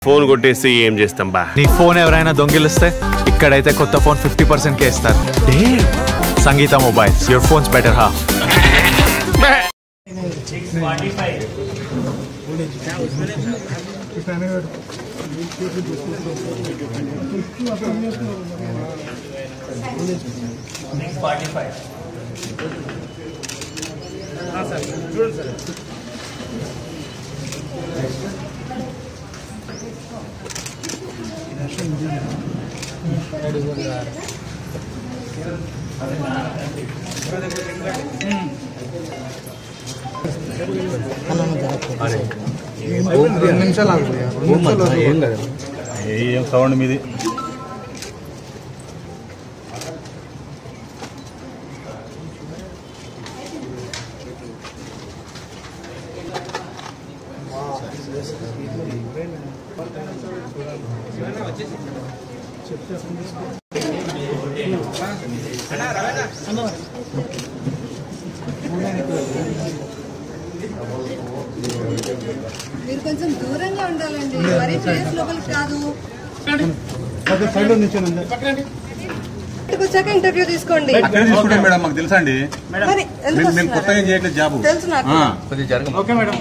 Phone కొట్టేసి ఏం చేస్తాం బా? నీ ఫోన్ ఎవరైనా దొంగిలిస్తే ఇక్కడైతే కొత్త ఫోన్ 50% కే ఇస్తారు. Sangeetha mobiles, your phones better half. ఏం సౌండ్ మీది? మీరు కొంచెం దూరంగా ఉండాలండి, మరీ ప్లేస్ లోపలికి కాదు. వచ్చాక ఇంటర్వ్యూ తీసుకోండి. మేడం మాకు తెలుసా అండి, మేము కొత్తగా చేయట్లేదు జాబ్. తెలుసు నాకు. Okay madam.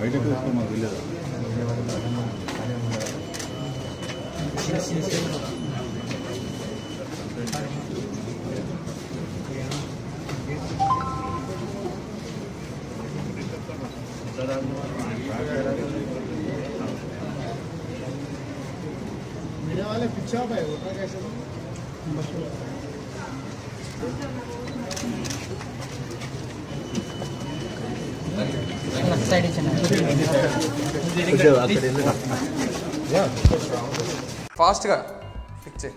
బయటకు మాకు తెలియదు. मेरे वाले पिछा पे होता कैसे फास्ट గా ఫిక్స్ చేయి.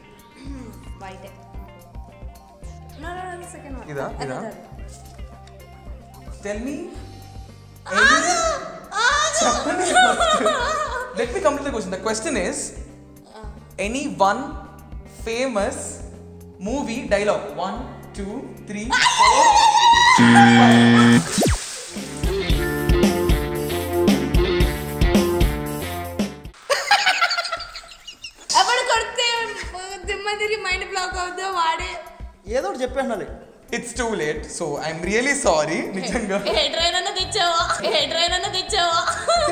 బయటే ఇదా ఇదా tell me let me complete the question. The question is any one famous movie dialogue. 1 2 3 4 అప్పుడు కొడితే దిమ్మ తిరిగి మైండ్ బ్లాక్ అవుతుందో వాడే ఏదో ఒకటి చెప్పేయాలి. It's too late, so I'm really sorry. నిజంగా ఏ ట్రైన్ అన్న తెచ్చావా?